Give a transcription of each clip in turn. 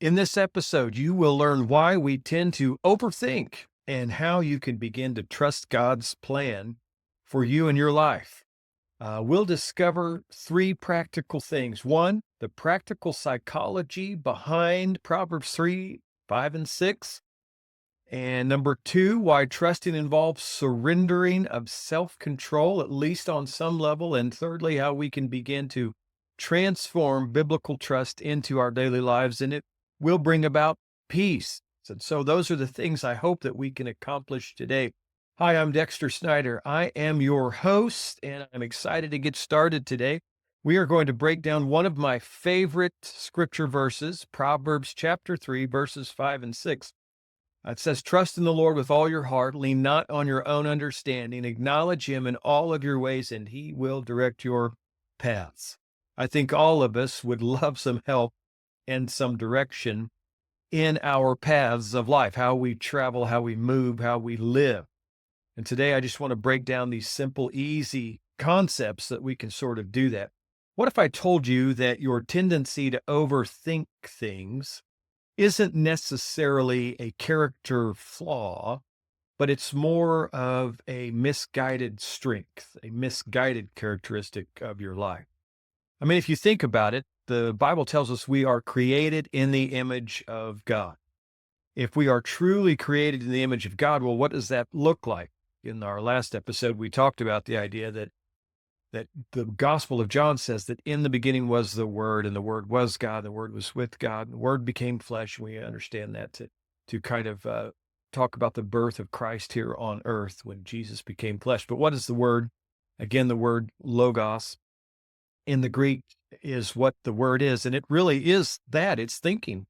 In this episode, you will learn why we tend to overthink and how you can begin to trust God's plan for you and your life. We'll discover three practical things. One, the practical psychology behind Proverbs 3, 5, and 6. And number two, why trusting involves surrendering of self-control, at least on some level. And thirdly, how we can begin to transform biblical trust into our daily lives, and it will bring about peace. And so those are the things I hope that we can accomplish today. Hi, I'm Dexter Snyder. I am your host, and I'm excited to get started today. We are going to break down one of my favorite scripture verses, Proverbs chapter 3, verses 5 and 6. It says, trust in the Lord with all your heart, lean not on your own understanding, acknowledge him in all of your ways, and he will direct your paths. I think all of us would love some help and some direction in our paths of life, how we travel, how we move, how we live. And today I just want to break down these simple, easy concepts that we can sort of do that. What if I told you that your tendency to overthink things isn't necessarily a character flaw, but it's more of a misguided strength, a misguided characteristic of your life? I mean, if you think about it, the Bible tells us we are created in the image of God. If we are truly created in the image of God, well, what does that look like? In our last episode, we talked about the idea that the Gospel of John says that in the beginning was the Word, and the Word was God, and the Word was with God, and the Word became flesh. And we understand that to kind of talk about the birth of Christ here on earth when Jesus became flesh. But what is the Word? Again, the word logos in the Greek is what the word is, and it really is that. It's thinking,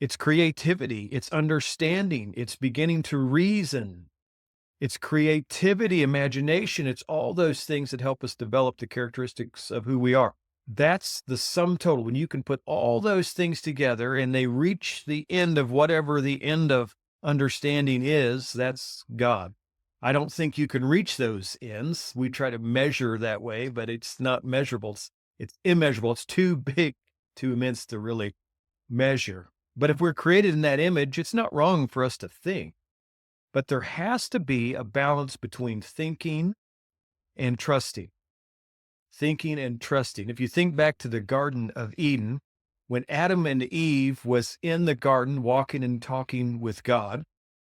it's creativity, it's understanding, it's beginning to reason. It's creativity, imagination. It's all those things that help us develop the characteristics of who we are. That's the sum total. When you can put all those things together and they reach the end of whatever the end of understanding is, that's God. I don't think you can reach those ends. We try to measure that way, but it's not measurable. It's immeasurable. It's too big, too immense to really measure. But if we're created in that image, it's not wrong for us to think. But there has to be a balance between thinking and trusting. Thinking and trusting. If you think back to the Garden of Eden, when Adam and Eve was in the garden walking and talking with God,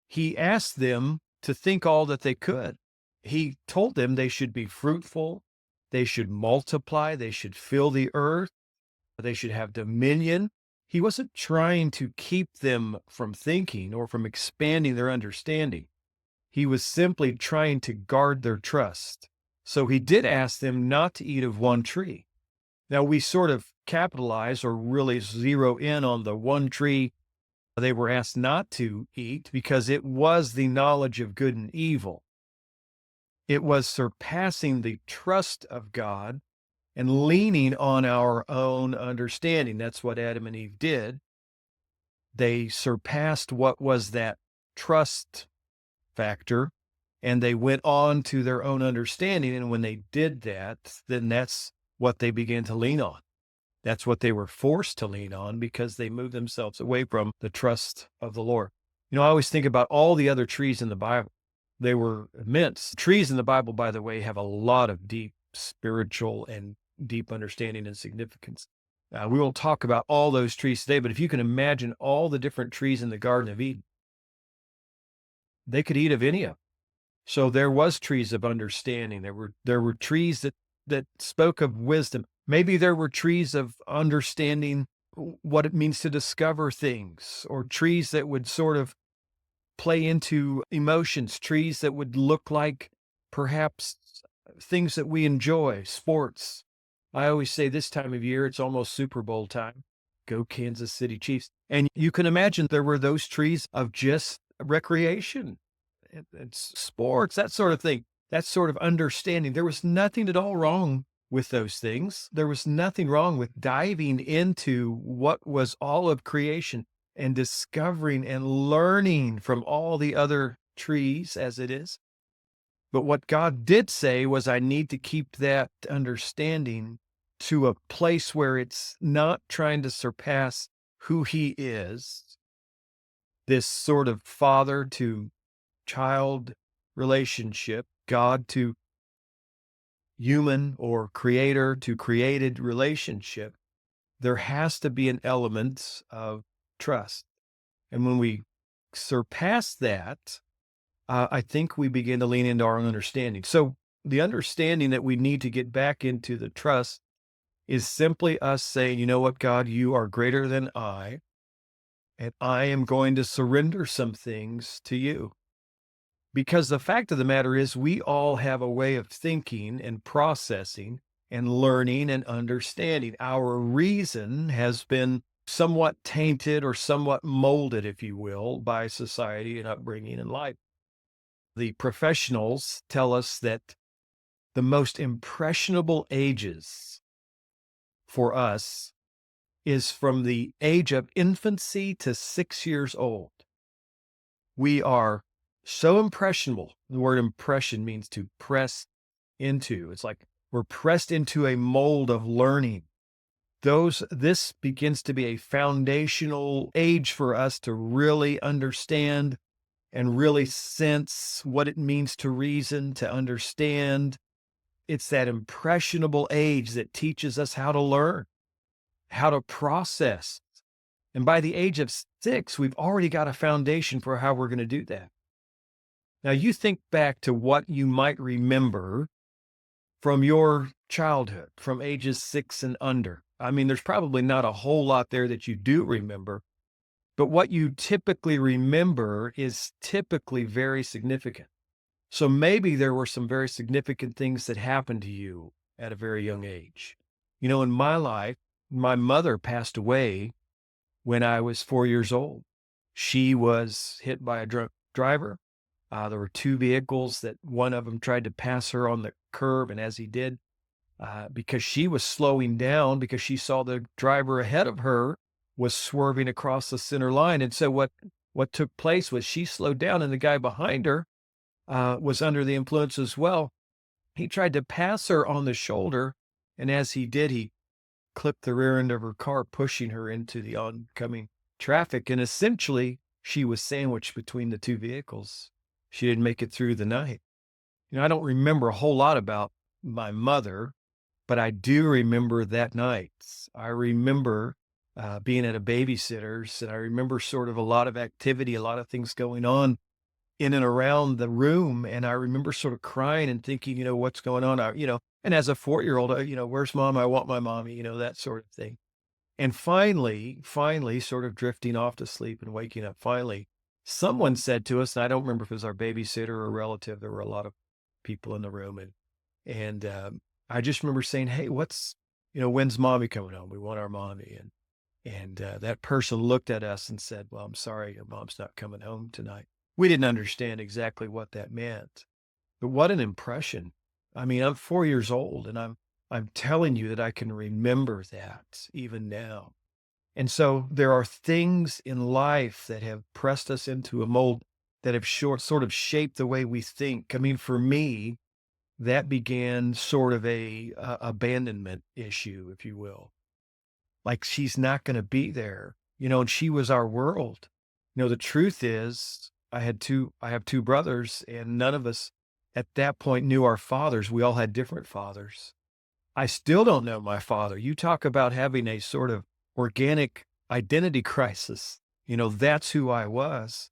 he asked them to think all that they could. He told them they should be fruitful, they should multiply, they should fill the earth, they should have dominion. He wasn't trying to keep them from thinking or from expanding their understanding. He was simply trying to guard their trust. So he did ask them not to eat of one tree. Now we sort of capitalize or really zero in on the one tree they were asked not to eat because it was the knowledge of good and evil. It was surpassing the trust of God and leaning on our own understanding. That's what Adam and Eve did. They surpassed what was that trust factor, and they went on to their own understanding. And when they did that, then that's what they began to lean on. That's what they were forced to lean on because they moved themselves away from the trust of the Lord. You know, I always think about all the other trees in the Bible. They were immense. Trees in the Bible, by the way, have a lot of deep spiritual and deep understanding and significance. We won't talk about all those trees today, but if you can imagine all the different trees in the Garden of Eden, they could eat of any of them. So there was trees of understanding. There were trees that spoke of wisdom. Maybe there were trees of understanding what it means to discover things, or trees that would sort of play into emotions, trees that would look like perhaps things that we enjoy, sports. I always say this time of year, it's almost Super Bowl time. Go Kansas City Chiefs. And you can imagine there were those trees of just recreation. It's sports, that sort of thing, that sort of understanding. There was nothing at all wrong with those things. There was nothing wrong with diving into what was all of creation and discovering and learning from all the other trees as it is. But what God did say was, I need to keep that understanding to a place where it's not trying to surpass who he is, this sort of father to child relationship, God to human or creator to created relationship, there has to be an element of trust. And when we surpass that, I think we begin to lean into our own understanding. So the understanding that we need to get back into the trust is simply us saying, you know what, God, you are greater than I, and I am going to surrender some things to you. Because the fact of the matter is, we all have a way of thinking and processing and learning and understanding. Our reason has been somewhat tainted or somewhat molded, if you will, by society and upbringing and life. The professionals tell us that the most impressionable ages for us is from the age of infancy to 6 years old. We are so impressionable. The word impression means to press into. It's like we're pressed into a mold of learning. This begins to be a foundational age for us to really understand and really sense what it means to reason, to understand. It's that impressionable age that teaches us how to learn, how to process. And by the age of 6, we've already got a foundation for how we're going to do that. Now, you think back to what you might remember from your childhood, from ages 6 and under. I mean, there's probably not a whole lot there that you do remember, but what you typically remember is typically very significant. So maybe there were some very significant things that happened to you at a very young age. You know, in my life, my mother passed away when I was 4 years old. She was hit by a drunk driver. There were two vehicles that one of them tried to pass her on the curb. And as he did, because she was slowing down because she saw the driver ahead of her was swerving across the center line. And so what took place was she slowed down and the guy behind her was under the influence as well. He tried to pass her on the shoulder. And as he did, he clipped the rear end of her car, pushing her into the oncoming traffic. And essentially, she was sandwiched between the two vehicles. She didn't make it through the night. You know, I don't remember a whole lot about my mother, but I do remember that night. I remember being at a babysitter's, and I remember sort of a lot of activity, a lot of things going on in and around the room. And I remember sort of crying and thinking, you know, what's going on? And as a 4-year-old, where's mom? I want my mommy, that sort of thing. And finally, sort of drifting off to sleep and waking up, finally, someone said to us, and I don't remember if it was our babysitter or a relative, there were a lot of people in the room. And I just remember saying, hey, when's mommy coming home? We want our mommy. And that person looked at us and said, well, I'm sorry, your mom's not coming home tonight. We didn't understand exactly what that meant, but what an impression. I mean, I'm 4 years old and I'm telling you that I can remember that even now. And so there are things in life that have pressed us into a mold that have sort of shaped the way we think. I mean, for me, that began sort of a abandonment issue, if you will. Like she's not going to be there, and she was our world. The truth is I have two brothers and none of us at that point knew our fathers. We all had different fathers. I still don't know my father. You talk about having a sort of organic identity crisis. That's who I was.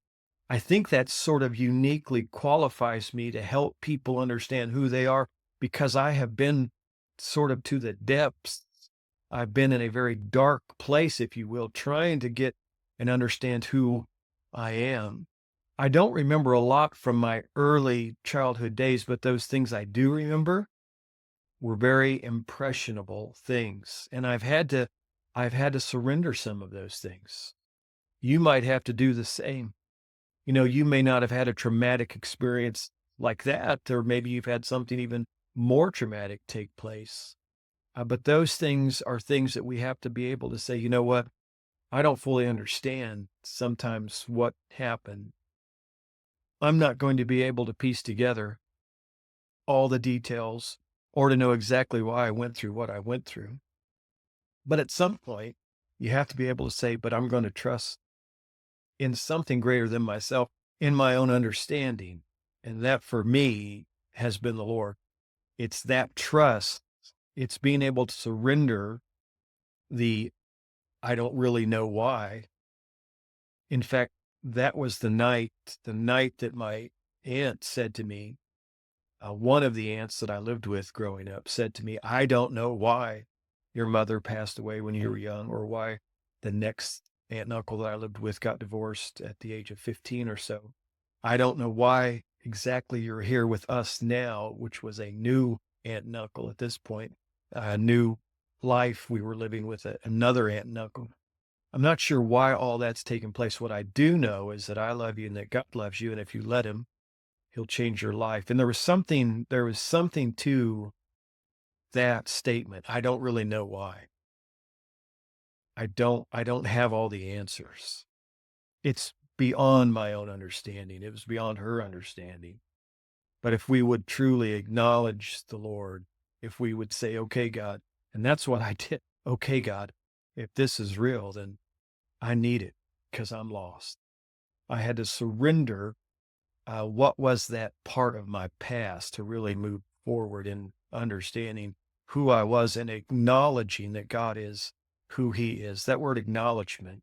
I think that sort of uniquely qualifies me to help people understand who they are because I have been sort of to the depths. I've been in a very dark place, if you will, trying to get and understand who I am. I don't remember a lot from my early childhood days, but those things I do remember were very impressionable things. And I've had to surrender some of those things. You might have to do the same. You may not have had a traumatic experience like that, or maybe you've had something even more traumatic take place. But those things are things that we have to be able to say, you know what? I don't fully understand sometimes what happened. I'm not going to be able to piece together all the details or to know exactly why I went through what I went through. But at some point, You have to be able to say, but I'm going to trust in something greater than myself, in my own understanding. And that for me has been the Lord. It's that trust. It's being able to surrender the I don't really know why. In fact, that was the night that my aunt said to me, one of the aunts that I lived with growing up said to me, I don't know why your mother passed away when you were young, or why the next aunt and uncle that I lived with got divorced at the age of 15 or so. I don't know why exactly you're here with us now, which was a new aunt and uncle at this point, a new life we were living with another aunt and uncle. I'm not sure why all that's taken place. What I do know is that I love you and that God loves you. And if you let him, he'll change your life. And there was something to that statement. I don't really know why. I don't have all the answers. It's beyond my own understanding. It was beyond her understanding. But if we would truly acknowledge the Lord, if we would say, okay, God, and that's what I did. Okay, God, if this is real, then I need it because I'm lost. I had to surrender what was that part of my past to really move forward in understanding who I was and acknowledging that God is who he is. That word acknowledgement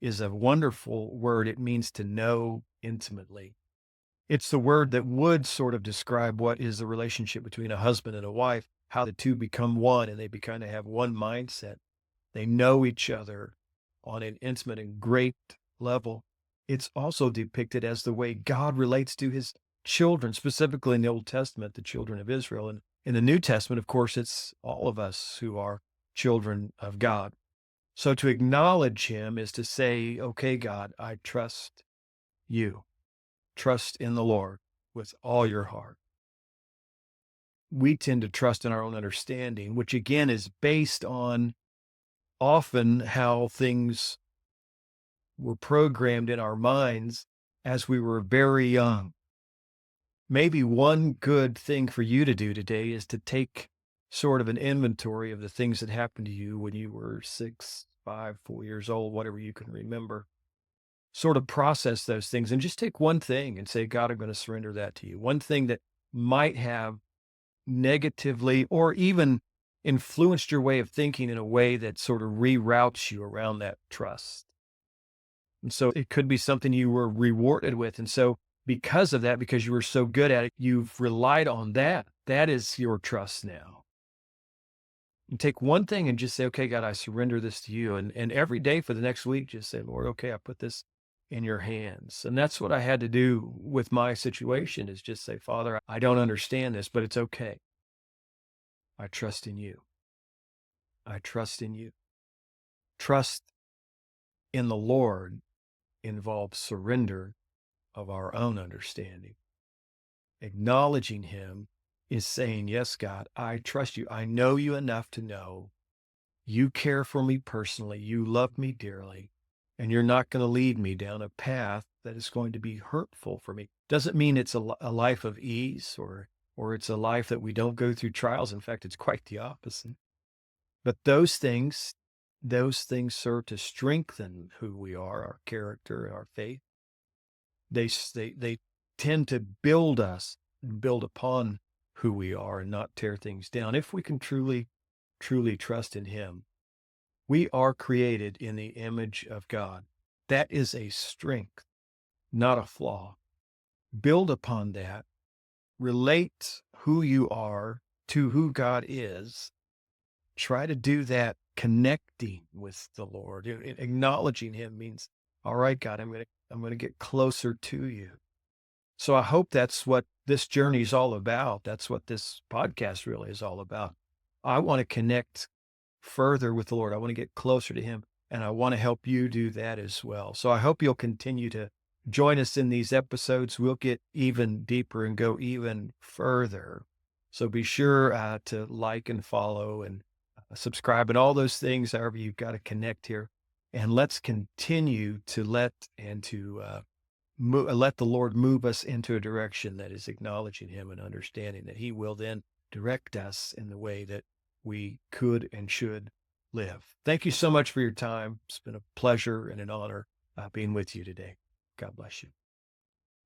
is a wonderful word. It means to know intimately. It's the word that would sort of describe what is the relationship between a husband and a wife, how the two become one and they kind of have one mindset. They know each other on an intimate and great level. It's also depicted as the way God relates to his children, specifically in the Old Testament, the children of Israel. And in the New Testament, of course, it's all of us who are children of God. So to acknowledge him is to say, okay, God, I trust you. Trust in the Lord with all your heart. We tend to trust in our own understanding, which again is based on often how things were programmed in our minds as we were very young. Maybe one good thing for you to do today is to take sort of an inventory of the things that happened to you when you were 6, 5, 4 years old, whatever you can remember. Sort of process those things and just take one thing and say, God, I'm going to surrender that to you. One thing that might have negatively or even influenced your way of thinking in a way that sort of reroutes you around that trust. And so it could be something you were rewarded with. And so because of that, because you were so good at it, you've relied on that. That is your trust now. And take one thing and just say, okay, God, I surrender this to you. And every day for the next week, just say, Lord, okay, I put this in your hands. And that's what I had to do with my situation, is just say, Father, I don't understand this, but it's okay. I trust in you. I trust in you. Trust in the Lord involves surrender of our own understanding. Acknowledging him is saying, yes, God, I trust you. I know you enough to know you care for me personally. You love me dearly, and you're not going to lead me down a path that is going to be hurtful for me. Doesn't mean it's a life of ease or it's a life that we don't go through trials. In fact, it's quite the opposite. But those things serve to strengthen who we are, our character, our faith. They tend to build us and build upon who we are and not tear things down. If we can truly trust in him, we are created in the image of God. That is a strength, not a flaw. Build upon that. Relate who you are to who God is. Try to do that connecting with the Lord. Acknowledging him means, all right, God, I'm going to get closer to you. So I hope that's what this journey is all about. That's what this podcast really is all about. I want to connect further with the Lord. I want to get closer to him, and I want to help you do that as well. So I hope you'll continue to join us in these episodes. We'll get even deeper and go even further. So be sure to like and follow and subscribe and all those things, however you've got to connect here. And let's continue to let the Lord move us into a direction that is acknowledging him and understanding that he will then direct us in the way that we could and should live. Thank you so much for your time. It's been a pleasure and an honor being with you today. God bless you.